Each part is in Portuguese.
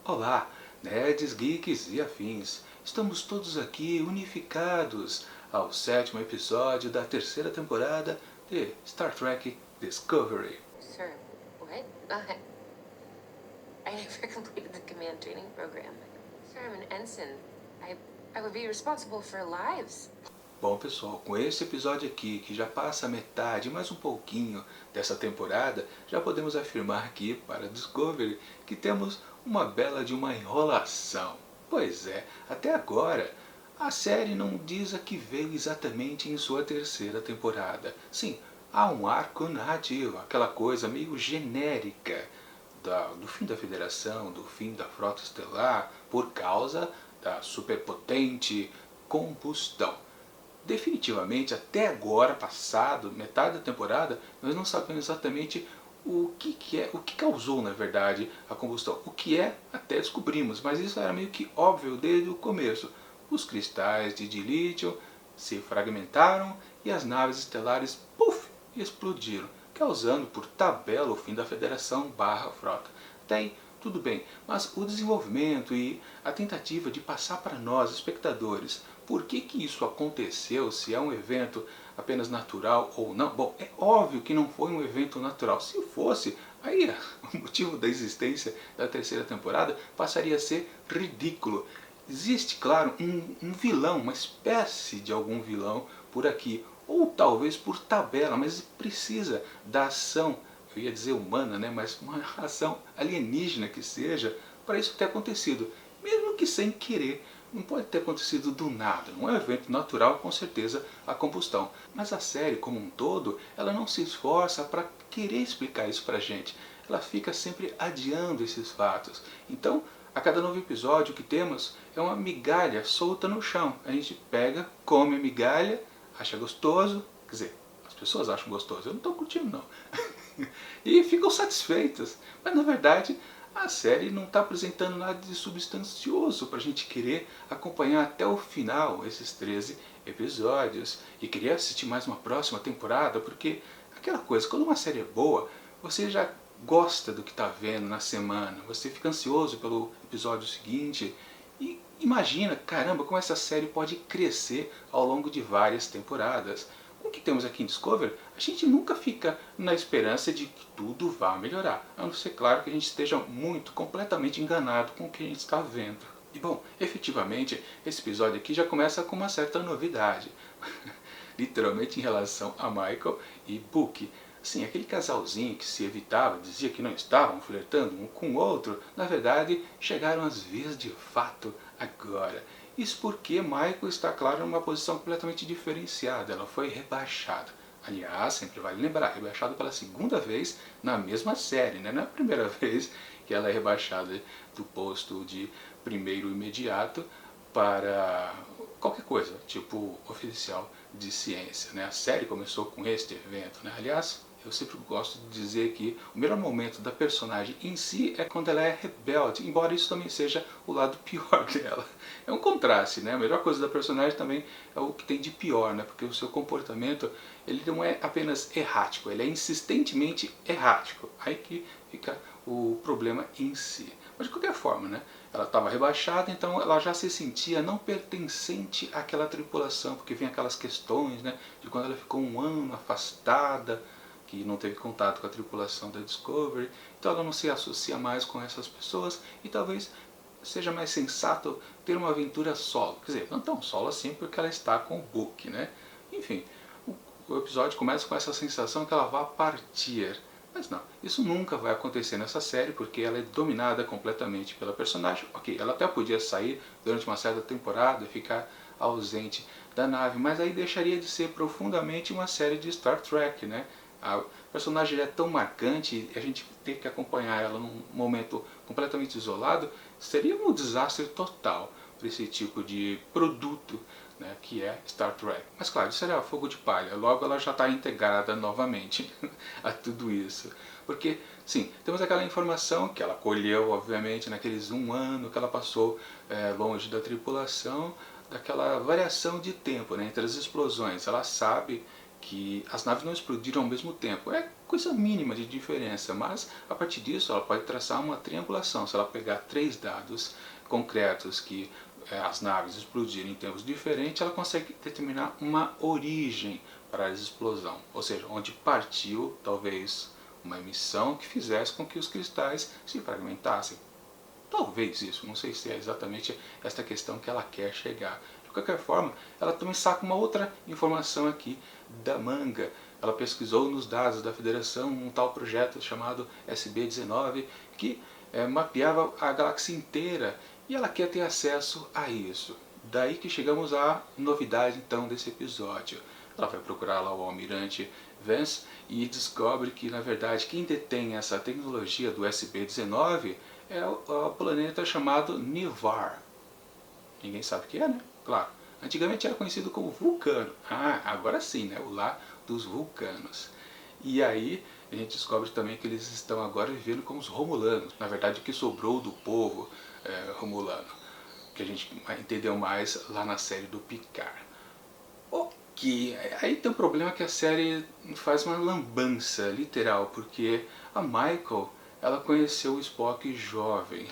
Olá, nerds, geeks e afins. Estamos todos aqui unificados ao 7º episódio da terceira temporada de Star Trek Discovery. Sir, what? I never completed the command training program. Sir, I'm an ensign. I would be responsible for lives. Bom pessoal, com esse episódio aqui, que já passa a metade, mais um pouquinho dessa temporada, já podemos afirmar aqui para Discovery que temos uma bela de uma enrolação. Pois é, até agora a série não diz a que veio exatamente em sua terceira temporada. Sim, há um arco narrativo, aquela coisa meio genérica do fim da Federação, do fim da Frota Estelar, por causa da superpotente combustão. Definitivamente, até agora, passado metade da temporada, nós não sabemos exatamente o que causou, na verdade, a combustão. O que é, até descobrimos, mas isso era meio que óbvio desde o começo. Os cristais de dilítio se fragmentaram e as naves estelares, puff, explodiram, causando por tabela o fim da Federação / Frota. Até aí, tudo bem, mas o desenvolvimento e a tentativa de passar para nós, espectadores, por que isso aconteceu, se é um evento apenas natural ou não? Bom, é óbvio que não foi um evento natural. Se fosse, aí o motivo da existência da terceira temporada passaria a ser ridículo. Existe, claro, um vilão, uma espécie de algum vilão por aqui, ou talvez por tabela, mas precisa da ação, eu ia dizer humana, né? Mas uma ação alienígena que seja, para isso ter acontecido, mesmo que sem querer. Não pode ter acontecido do nada, não é um evento natural, com certeza, a combustão. Mas a série como um todo, ela não se esforça para querer explicar isso pra gente. Ela fica sempre adiando esses fatos. Então, a cada novo episódio que temos é uma migalha solta no chão. A gente pega, come a migalha, acha gostoso, quer dizer, as pessoas acham gostoso, eu não estou curtindo não. E ficam satisfeitas. Mas na verdade, a série não está apresentando nada de substancioso para a gente querer acompanhar até o final esses 13 episódios e querer assistir mais uma próxima temporada, porque aquela coisa, quando uma série é boa, você já gosta do que está vendo na semana, você fica ansioso pelo episódio seguinte e imagina, caramba, como essa série pode crescer ao longo de várias temporadas. Com o que temos aqui em Discovery, a gente nunca fica na esperança de que tudo vá melhorar, a não ser, claro, que a gente esteja completamente enganado com o que a gente está vendo. E bom, efetivamente, esse episódio aqui já começa com uma certa novidade, literalmente em relação a Michael e Book. Sim, aquele casalzinho que se evitava, dizia que não estavam flertando um com o outro, na verdade, chegaram às vias de fato agora. Isso porque Michael está, claro, numa posição completamente diferenciada, ela foi rebaixada. Aliás, sempre vale lembrar, rebaixada pela segunda vez na mesma série, né? Não é a primeira vez que ela é rebaixada do posto de primeiro imediato para qualquer coisa, tipo oficial de ciência, né? A série começou com este evento, né? Aliás, eu sempre gosto de dizer que o melhor momento da personagem em si é quando ela é rebelde, embora isso também seja o lado pior dela. É um contraste, né? A melhor coisa da personagem também é o que tem de pior, né? Porque o seu comportamento, ele não é apenas errático, ele é insistentemente errático. Aí que fica o problema em si. Mas de qualquer forma, né? Ela estava rebaixada, então ela já se sentia não pertencente àquela tripulação, porque vem aquelas questões, né? De quando ela ficou um ano afastada, que não teve contato com a tripulação da Discovery, então ela não se associa mais com essas pessoas e talvez seja mais sensato ter uma aventura solo. Quer dizer, não tão solo assim porque ela está com o Book, né? Enfim, o episódio começa com essa sensação que ela vai partir. Mas não, isso nunca vai acontecer nessa série porque ela é dominada completamente pela personagem. Ok, ela até podia sair durante uma certa temporada e ficar ausente da nave, mas aí deixaria de ser profundamente uma série de Star Trek, né? A personagem é tão marcante e a gente ter que acompanhar ela num momento completamente isolado seria um desastre total para esse tipo de produto, né, que é Star Trek. Mas claro, isso era fogo de palha, logo ela já está integrada novamente a tudo isso. Porque, sim, temos aquela informação que ela colheu, obviamente, naqueles 1 ano que ela passou longe da tripulação, daquela variação de tempo, né, entre as explosões. Ela sabe que as naves não explodiram ao mesmo tempo. É coisa mínima de diferença, mas a partir disso ela pode traçar uma triangulação. Se ela pegar 3 dados concretos que as naves explodiram em tempos diferentes, ela consegue determinar uma origem para a explosão, ou seja, onde partiu talvez uma emissão que fizesse com que os cristais se fragmentassem. Talvez isso, não sei se é exatamente esta questão que ela quer chegar. De qualquer forma, ela também saca uma outra informação aqui da manga. Ela pesquisou nos dados da Federação um tal projeto chamado SB19 que mapeava a galáxia inteira e ela quer ter acesso a isso. Daí que chegamos à novidade então desse episódio. Ela vai procurar lá o almirante Vance e descobre que na verdade quem detém essa tecnologia do SB19 é o planeta chamado Nivar. Ninguém sabe o que é, né? Claro. Antigamente era conhecido como Vulcano. Ah, agora sim, né? O lar dos vulcanos. E aí a gente descobre também que eles estão agora vivendo como os Romulanos. Na verdade, o que sobrou do povo Romulano. Que a gente entendeu mais lá na série do Picard. Ok, aí tem um problema que a série faz uma lambança, literal, porque a Michael, ela conheceu o Spock jovem.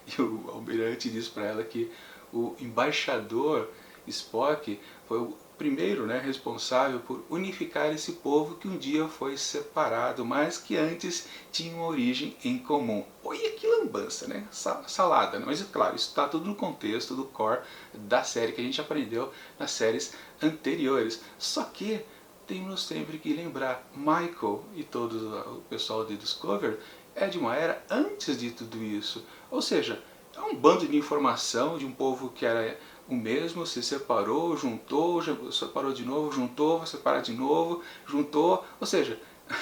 E o almirante diz para ela que o embaixador Spock foi o primeiro, né, responsável por unificar esse povo que um dia foi separado, mas que antes tinha uma origem em comum. Olha que lambança, né? Salada, né? Mas é claro, isso está tudo no contexto do core da série que a gente aprendeu nas séries anteriores. Só que temos sempre que lembrar, Michael e todo o pessoal de Discovery é de uma era antes de tudo isso. Ou seja, é um bando de informação de um povo que era o mesmo, se separou, juntou, separou de novo, juntou, vai separar de novo, juntou. Ou seja,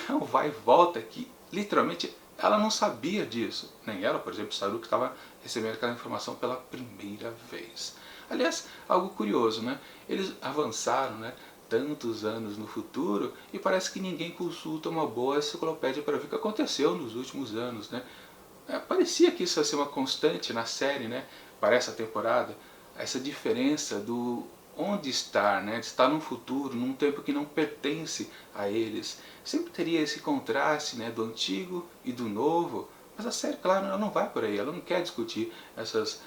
é um vai e volta que literalmente ela não sabia disso. Nem ela, por exemplo, sabia que estava recebendo aquela informação pela primeira vez. Aliás, algo curioso, né? Eles avançaram, né, tantos anos no futuro e parece que ninguém consulta uma boa enciclopédia para ver o que aconteceu nos últimos anos, né? Parecia que isso ia ser uma constante na série, né, para essa temporada, essa diferença do onde estar, né, de estar no futuro, num tempo que não pertence a eles. Sempre teria esse contraste, né, do antigo e do novo, mas a série, claro, ela não vai por aí, ela não quer discutir essas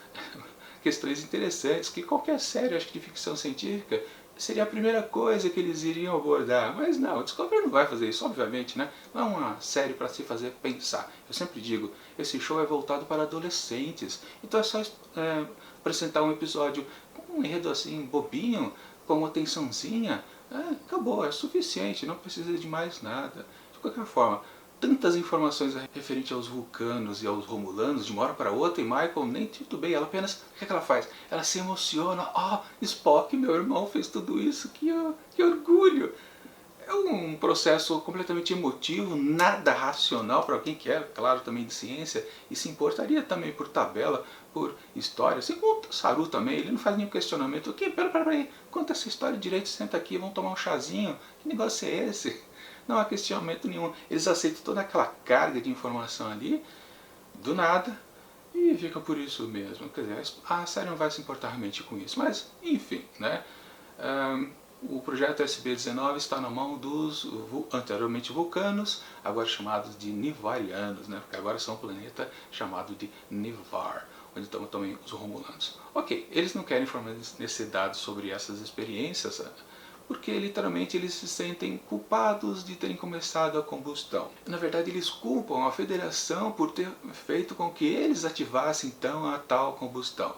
questões interessantes que qualquer série, acho que de ficção científica, seria a primeira coisa que eles iriam abordar. Mas não, o Discovery não vai fazer isso, obviamente, né? Não é uma série para se fazer pensar. Eu sempre digo, esse show é voltado para adolescentes. Então é só apresentar um episódio com um enredo assim, bobinho, com uma tensãozinha. Acabou, é suficiente, não precisa de mais nada. De qualquer forma, tantas informações referentes aos vulcanos e aos romulanos de uma hora para outra e Michael nem titubeia, ela apenas, o que ela faz? Ela se emociona, Spock, meu irmão fez tudo isso, que orgulho! É um processo completamente emotivo, nada racional para quem quer, claro, também de ciência, e se importaria também por tabela, por história, assim como o Saru também, ele não faz nenhum questionamento, o que? Peraí, conta essa história direito, senta aqui, vamos tomar um chazinho, que negócio é esse? Não há questionamento nenhum, eles aceitam toda aquela carga de informação ali, do nada, e fica por isso mesmo. Quer dizer, a série não vai se importar realmente com isso, mas enfim, né? O projeto SB19 está na mão dos anteriormente vulcanos, agora chamados de nivarianos, né? Porque agora são um planeta chamado de Nivar, onde estão também os romulanos. Ok, eles não querem fornecer dados sobre essas experiências, porque literalmente eles se sentem culpados de terem começado a combustão. Na verdade, eles culpam a Federação por ter feito com que eles ativassem então a tal combustão.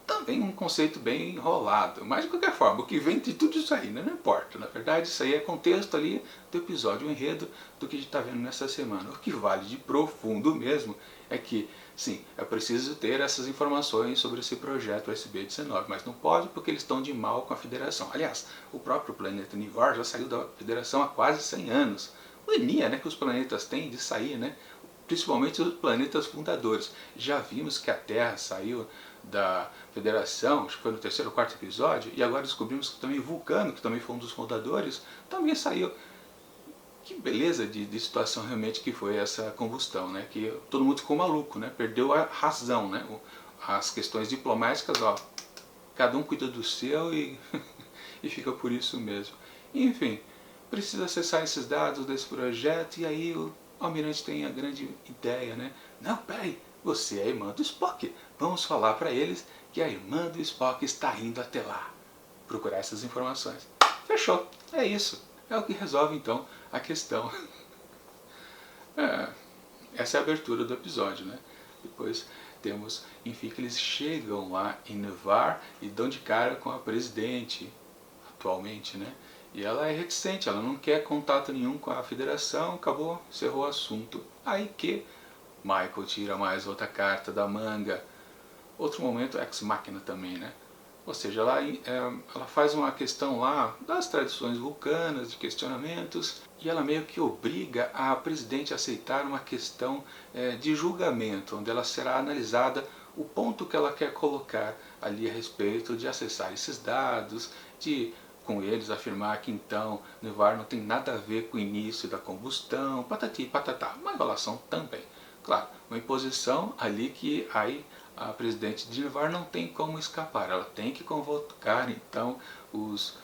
Também um conceito bem enrolado, mas de qualquer forma, o que vem de tudo isso aí, né? Não importa. Na verdade, isso aí é contexto ali do episódio, o enredo do que a gente está vendo nessa semana. O que vale de profundo mesmo é que, sim, é preciso ter essas informações sobre esse projeto SB19, mas não pode porque eles estão de mal com a Federação. Aliás, o próprio planeta Nivar já saiu da Federação há quase 100 anos. Mania, né, que os planetas têm de sair, né? Principalmente os planetas fundadores. Já vimos que a Terra saiu da Federação, acho que foi no terceiro ou quarto episódio, e agora descobrimos que também Vulcano, que também foi um dos fundadores, também saiu. Que beleza de situação realmente que foi essa combustão, né? Que todo mundo ficou maluco, né? Perdeu a razão, né? As questões diplomáticas, cada um cuida do seu e, e fica por isso mesmo. Enfim, precisa acessar esses dados desse projeto, e aí o almirante tem a grande ideia, né? Não, peraí, você é a irmã do Spock. Vamos falar para eles que a irmã do Spock está indo até lá procurar essas informações. Fechou, é isso. É o que resolve então a questão. Essa é a abertura do episódio, né? Depois temos, enfim, que eles chegam lá em Ni'Var e dão de cara com a presidente, atualmente, né? E ela é reticente, ela não quer contato nenhum com a federação, acabou, encerrou o assunto. Aí que Michael tira mais outra carta da manga. Outro momento, Ex Machina também, né? Ou seja, ela faz uma questão lá das tradições vulcanas, de questionamentos, e ela meio que obriga a presidente a aceitar uma questão de julgamento, onde ela será analisada o ponto que ela quer colocar ali a respeito de acessar esses dados, de com eles afirmar que então Ni'Var não tem nada a ver com o início da combustão, patati e patatá, uma enrolação também. Claro, uma imposição ali que aí a presidente de Ni'Var não tem como escapar, ela tem que convocar então os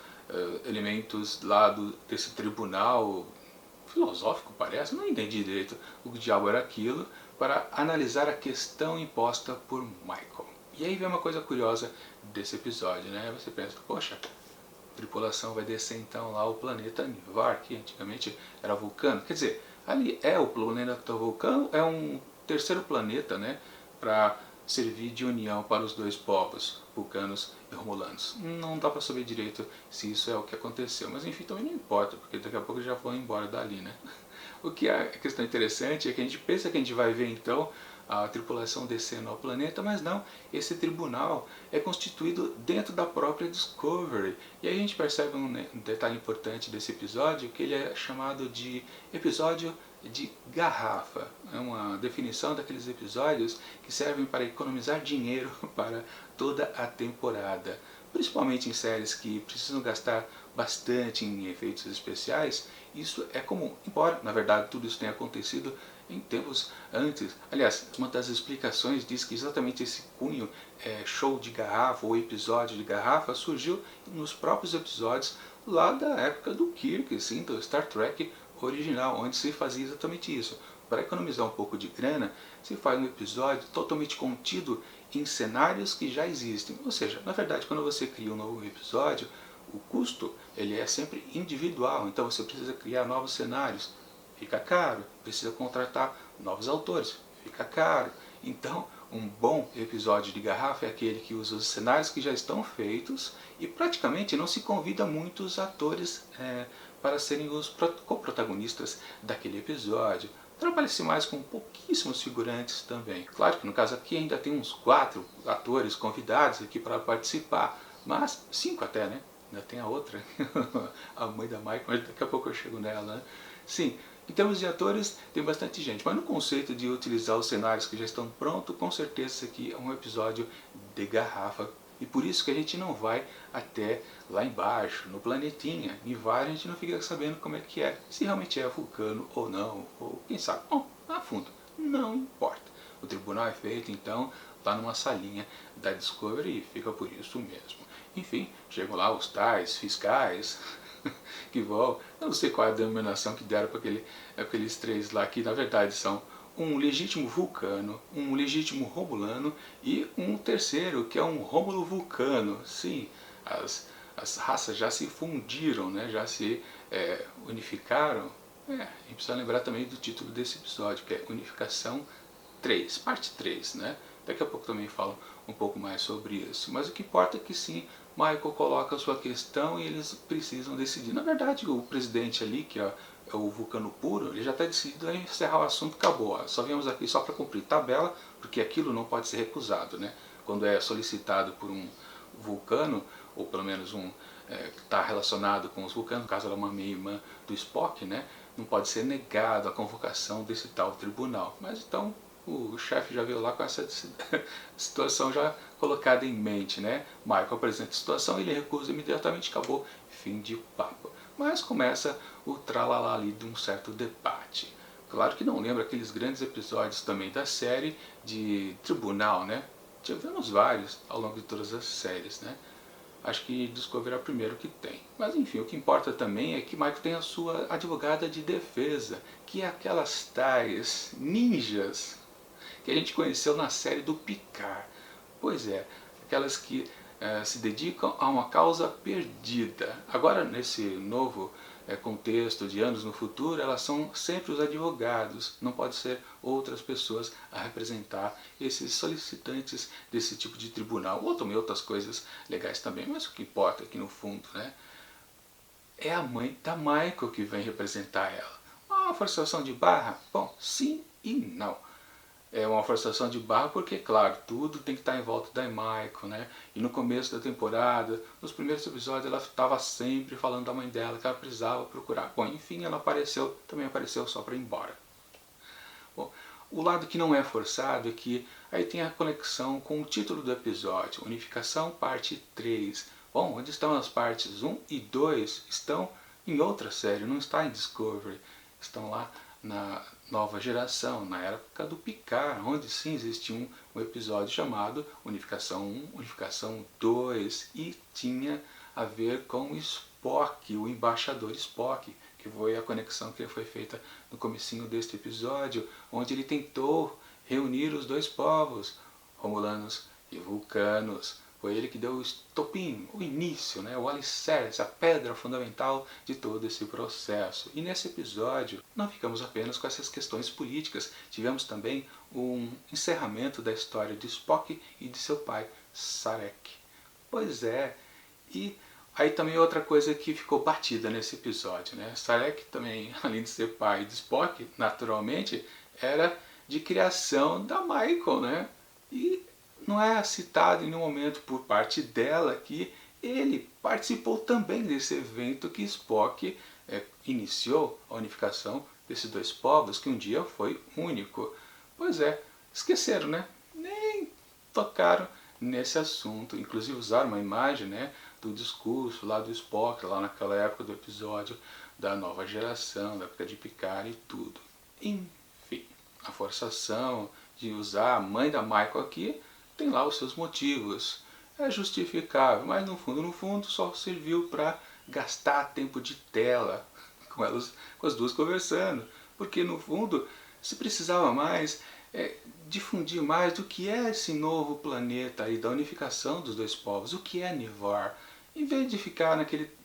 elementos lá desse tribunal filosófico, parece, não entendi direito o que diabo era aquilo, para analisar a questão imposta por Michael. E aí vem uma coisa curiosa desse episódio, né? Você pensa, poxa, a tripulação vai descer então lá o planeta Ni'Var, que antigamente era Vulcano. Quer dizer, ali é o planeta Vulcano, é um terceiro planeta, né, para servir de união para os dois povos, vulcanos e romulanos. Não dá para saber direito se isso é o que aconteceu, mas enfim, também não importa, porque daqui a pouco já vão embora dali, né? O que é a questão interessante é que a gente pensa que a gente vai ver então a tripulação descendo ao planeta, mas não, esse tribunal é constituído dentro da própria Discovery. E aí a gente percebe um detalhe importante desse episódio, que ele é chamado de episódio de garrafa. É uma definição daqueles episódios que servem para economizar dinheiro para toda a temporada. Principalmente em séries que precisam gastar bastante em efeitos especiais, isso é comum. Embora, na verdade, tudo isso tenha acontecido em tempos antes. Aliás, uma das explicações diz que exatamente esse cunho show de garrafa ou episódio de garrafa surgiu nos próprios episódios lá da época do Kirk, assim, do Star Trek original, onde se fazia exatamente isso. Para economizar um pouco de grana, se faz um episódio totalmente contido em cenários que já existem. Ou seja, na verdade, quando você cria um novo episódio, o custo ele é sempre individual, então você precisa criar novos cenários, fica caro, precisa contratar novos autores, fica caro. Então, um bom episódio de garrafa é aquele que usa os cenários que já estão feitos e praticamente não se convida muitos atores para serem os coprotagonistas daquele episódio. Trabalha-se mais com pouquíssimos figurantes também. Claro que no caso aqui ainda tem uns 4 atores convidados aqui para participar, mas 5 até, né? Ainda tem a outra, a mãe da Michael, mas daqui a pouco eu chego nela, né? Sim, em termos de atores tem bastante gente, mas no conceito de utilizar os cenários que já estão prontos, com certeza esse aqui é um episódio de garrafa. E por isso que a gente não vai até lá embaixo, no planetinha. Ni'Var a gente não fica sabendo como é que é, se realmente é vulcano ou não, ou quem sabe, bom, a fundo, não importa. O tribunal é feito então lá numa salinha da Discovery e fica por isso mesmo. Enfim, chegam lá os tais fiscais que vão, eu não sei qual é a denominação que deram para aqueles 3 lá, que na verdade são um legítimo vulcano, um legítimo romulano e um terceiro que é um rômulo vulcano. Sim, as raças já se fundiram, né? Já se unificaram. A gente precisa lembrar também do título desse episódio, que é Unificação 3, parte 3, né? Daqui a pouco também falo um pouco mais sobre isso. Mas o que importa é que sim, Michael coloca a sua questão e eles precisam decidir. Na verdade, o presidente ali, que é o vulcano puro, ele já está decidido a encerrar o assunto, acabou. Só viemos aqui só para cumprir tabela, porque aquilo não pode ser recusado, né? Quando é solicitado por um vulcano, ou pelo menos um que está relacionado com os vulcanos, no caso ela é uma meia-irmã do Spock, né? Não pode ser negado a convocação desse tal tribunal. Mas então o chefe já veio lá com essa situação já colocada em mente, né? Michael apresenta a situação, ele recusa imediatamente, acabou, fim de papo. Mas começa o tralalá ali de um certo debate. Claro que não lembra aqueles grandes episódios também da série de tribunal, né? Tivemos vários ao longo de todas as séries, né? Acho que Discovery é o primeiro que tem. Mas enfim, o que importa também é que Michael tem a sua advogada de defesa, que é aquelas tais ninjas que a gente conheceu na série do Picard. Pois é, aquelas que se dedicam a uma causa perdida. Agora, nesse novo contexto de anos no futuro, elas são sempre os advogados, não pode ser outras pessoas a representar esses solicitantes desse tipo de tribunal, ou também outras coisas legais também, mas o que importa aqui no fundo, né, é a mãe da Michael que vem representar ela. Uma forçação de barra? Bom, sim e não. É uma forçação de barra porque, claro, tudo tem que estar em volta da Michael, né? E no começo da temporada, nos primeiros episódios, ela estava sempre falando da mãe dela, que ela precisava procurar. Bom, enfim, ela apareceu, também apareceu só para ir embora. Bom, o lado que não é forçado é que aí tem a conexão com o título do episódio, Unificação Parte 3. Bom, onde estão as partes 1 e 2? Estão em outra série, não está em Discovery. Estão lá na Nova Geração, na época do Picard, onde sim existe um episódio chamado Unificação 1, Unificação 2, e tinha a ver com Spock, o embaixador Spock, que foi a conexão que foi feita no comecinho deste episódio, onde ele tentou reunir os dois povos, Romulanos e Vulcanos. Foi ele que deu o estopim, o início, né, o alicerce, a pedra fundamental de todo esse processo. E nesse episódio não ficamos apenas com essas questões políticas, tivemos também um encerramento da história de Spock e de seu pai, Sarek. Pois é, e aí também outra coisa que ficou batida nesse episódio, né? Sarek também, além de ser pai de Spock, naturalmente, era de criação da Michael, né? E não é citado em nenhum momento por parte dela que ele participou também desse evento que Spock iniciou a unificação desses dois povos, que um dia foi único. Pois é, esqueceram, né? Nem tocaram nesse assunto. Inclusive usaram uma imagem, né, do discurso lá do Spock, lá naquela época do episódio da Nova Geração, da época de Picard e tudo. Enfim, a forçação de usar a mãe da Michael aqui tem lá os seus motivos. É justificável, mas no fundo, só serviu para gastar tempo de tela com elas, com as duas conversando. Porque no fundo, se precisava mais difundir mais do que é esse novo planeta aí, da unificação dos dois povos, o que é Nivar. Em vez de ficar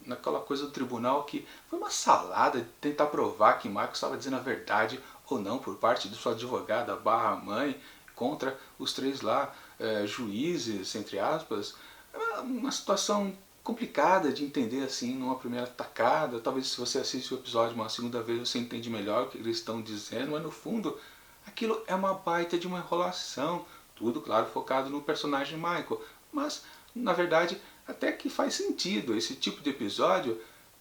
naquela coisa do tribunal que foi uma salada de tentar provar que Marcos estava dizendo a verdade ou não por parte de sua advogada barra mãe contra os três lá, juízes, entre aspas, é uma situação complicada de entender assim numa primeira tacada. Talvez se você assiste o episódio uma segunda vez você entende melhor o que eles estão dizendo, mas no fundo aquilo é uma baita de uma enrolação. Tudo, claro, focado no personagem Michael. Mas, na verdade, até que faz sentido. Esse tipo de episódio,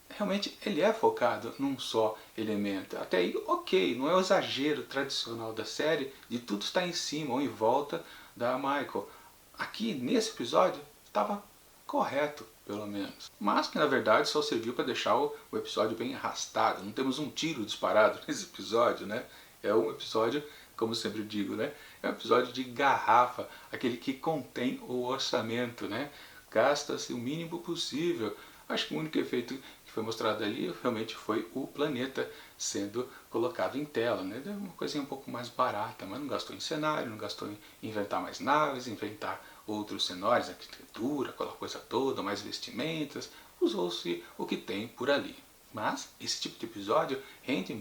realmente, ele é focado num só elemento. Até aí, ok, não é o exagero tradicional da série de tudo estar em cima ou em volta da Michael. Aqui, nesse episódio, estava correto, pelo menos. Mas que, na verdade, só serviu para deixar o episódio bem arrastado. Não temos um tiro disparado nesse episódio, né? É um episódio, como sempre digo, né? É um episódio de garrafa, aquele que contém o orçamento, né? Gasta-se o mínimo possível. Acho que o único efeito que foi mostrado ali realmente foi o planeta sendo colocado em tela, né? É uma coisinha um pouco mais barata, mas não gastou em cenário, não gastou em inventar mais naves, inventar outros cenários, arquitetura, aquela coisa toda, mais vestimentas. Usou-se o que tem por ali. Mas esse tipo de episódio rende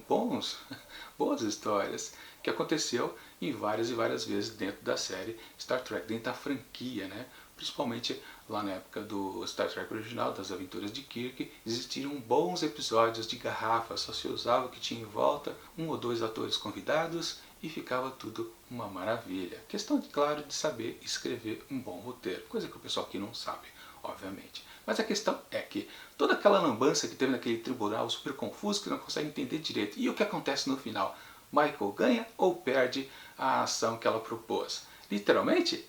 boas histórias, que aconteceu em várias e várias vezes dentro da série Star Trek, dentro da franquia, né? Principalmente lá na época do Star Trek original, das aventuras de Kirk, existiram bons episódios de garrafa, só se usava o que tinha em volta, um ou dois atores convidados e ficava tudo uma maravilha. Questão, claro, de saber escrever um bom roteiro, coisa que o pessoal aqui não sabe, obviamente. Mas a questão é que toda aquela lambança que teve naquele tribunal super confuso que não consegue entender direito. E o que acontece no final? Michael ganha ou perde a ação que ela propôs? Literalmente,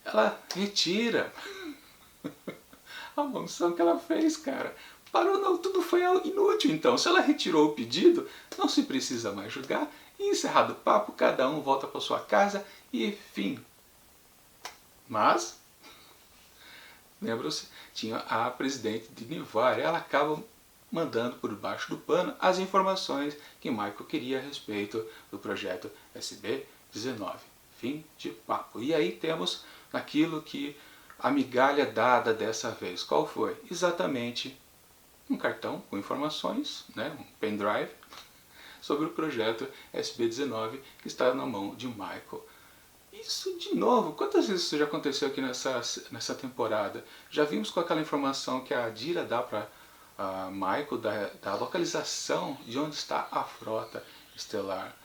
ela retira a mansão que ela fez, cara. Parou, não, tudo foi inútil então. Se ela retirou o pedido, não se precisa mais julgar. E encerrado o papo, cada um volta para sua casa e fim. Mas lembram-se, tinha a presidente de Nivar. Ela acaba mandando por baixo do pano as informações que Michael queria a respeito do projeto SB-19. Fim de papo. E aí temos aquilo que a migalha dada dessa vez. Qual foi? Exatamente um cartão com informações, né, um pendrive, sobre o projeto SB-19 que está na mão de Michael. Isso de novo, quantas vezes isso já aconteceu aqui nessa temporada? Já vimos com aquela informação que a Dira dá para Michael da localização de onde está a frota estelar.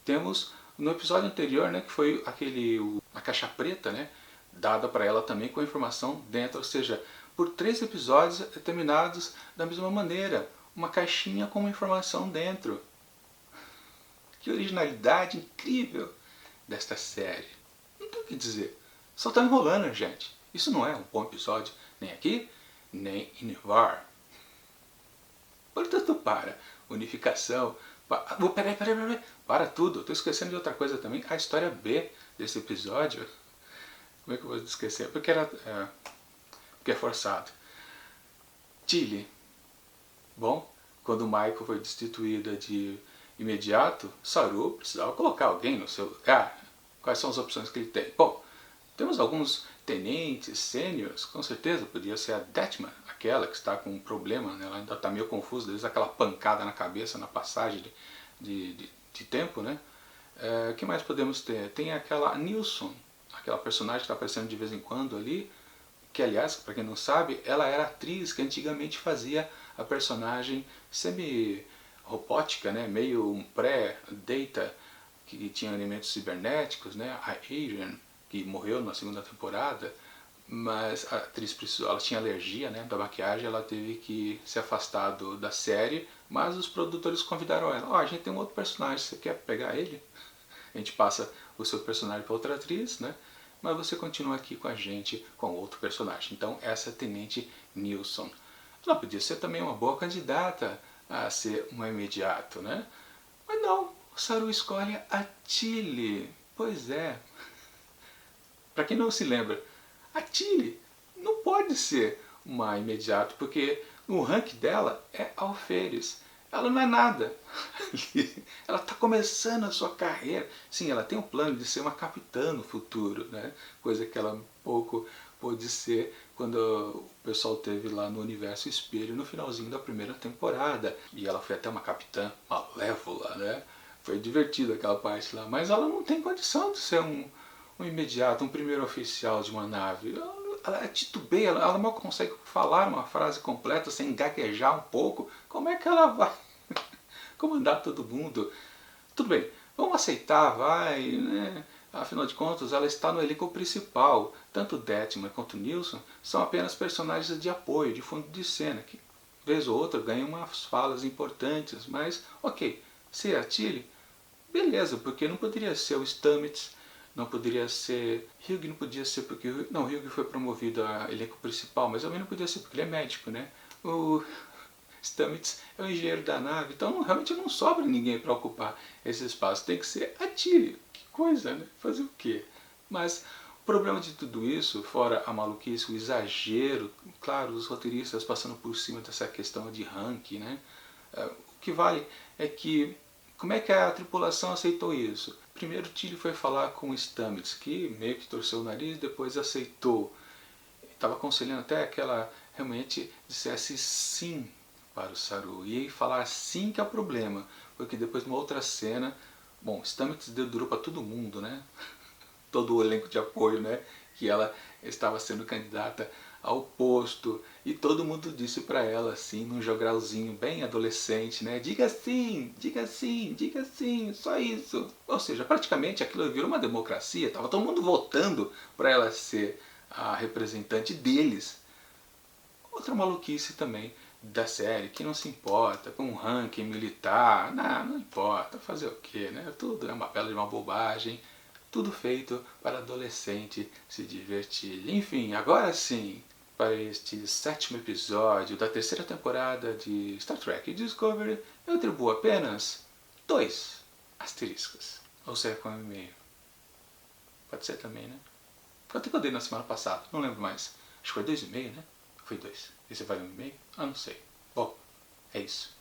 Temos no episódio anterior, né, que foi a caixa preta, né, dada para ela também com a informação dentro, ou seja, por 3 episódios terminados da mesma maneira, uma caixinha com uma informação dentro. Que originalidade incrível desta série. Não tem o que dizer. Só está enrolando, gente. Isso não é um bom episódio, nem aqui, nem em Nivar. Portanto, para. Unificação. Peraí. Para tudo. Estou esquecendo de outra coisa também. A história B desse episódio. Como é que eu vou esquecer? Porque é forçado. Tilly. Bom, quando Michael foi destituída de imediato, Saru precisava colocar alguém no seu lugar. Quais são as opções que ele tem? Bom, temos alguns tenentes sêniores, com certeza podia ser a Detman, aquela que está com um problema, né? Ela ainda está meio confusa, desde aquela pancada na cabeça na passagem de tempo, né? O que mais podemos ter? Tem aquela Nilsson, aquela personagem que está aparecendo de vez em quando ali, que aliás, para quem não sabe, ela era a atriz que antigamente fazia a personagem semi-robótica, né? Meio um pré-data, que tinha elementos cibernéticos, né? A Adrian, que morreu na segunda temporada, mas a atriz ela tinha alergia, né, da maquiagem, ela teve que se afastar da série, mas os produtores convidaram ela. A gente tem um outro personagem, você quer pegar ele? A gente passa o seu personagem para outra atriz, né? Mas você continua aqui com a gente com outro personagem. Então essa é a Tenente Nilsson. Ela podia ser também uma boa candidata a ser uma imediato, né? Mas não, o Saru escolhe a Tilly. Pois é. Para quem não se lembra, a Tilly não pode ser uma imediato, porque o rank dela é alferes. Ela não é nada. Ela está começando a sua carreira. Sim, ela tem um plano de ser uma capitã no futuro, né? Coisa que ela pouco pôde ser quando o pessoal teve lá no Universo Espelho no finalzinho da primeira temporada. E ela foi até uma capitã malévola, né? Foi divertida aquela parte lá. Mas ela não tem condição de ser um imediato, um primeiro oficial de uma nave. Ela titubeia, ela mal consegue falar uma frase completa sem gaguejar um pouco. Como é que ela vai comandar todo mundo? Tudo bem, vamos aceitar, vai, né? Afinal de contas, ela está no elenco principal. Tanto Detman quanto Nilsson são apenas personagens de apoio, de fundo de cena, que vez ou outra ganham umas falas importantes, mas ok, ser a Tilly, beleza, porque não poderia ser o Stamets, não poderia ser... Hugh não podia ser porque... Não, Hugh foi promovido a elenco principal, mas também não podia ser porque ele é médico, né? O Stamets é o engenheiro da nave, então realmente não sobra ninguém para ocupar esse espaço. Tem que ser a Tilly. Que coisa, né? Fazer o quê? Mas o problema de tudo isso, fora a maluquice, o exagero, claro, os roteiristas passando por cima dessa questão de ranking, né? O que vale é que... Como é que a tripulação aceitou isso? Primeiro Tilly foi falar com o Stamets, que meio que torceu o nariz, depois aceitou. Estava aconselhando até que ela realmente dissesse sim para o Saru. E aí falar sim que é o problema, porque depois numa outra cena, bom, Stamets dedurou para todo mundo, né? Todo o elenco de apoio, né? Que ela estava sendo candidata ao posto, e todo mundo disse para ela assim, num jogralzinho bem adolescente, né? Diga sim, diga sim, diga sim, só isso. Ou seja, praticamente aquilo virou uma democracia, estava todo mundo votando para ela ser a representante deles. Outra maluquice também da série, que não se importa com um ranking militar, não importa, fazer o que, né? Tudo é uma bela de uma bobagem. Tudo feito para adolescente se divertir. Enfim, agora sim, para este 7º episódio da 3ª temporada de Star Trek Discovery, eu atribuo apenas 2 asteriscos. Ou 0,5. Pode ser também, né? Quanto que eu dei na semana passada? Não lembro mais. Acho que foi 2,5, né? Foi 2. Esse vale 1,5? Ah, não sei. Bom, é isso.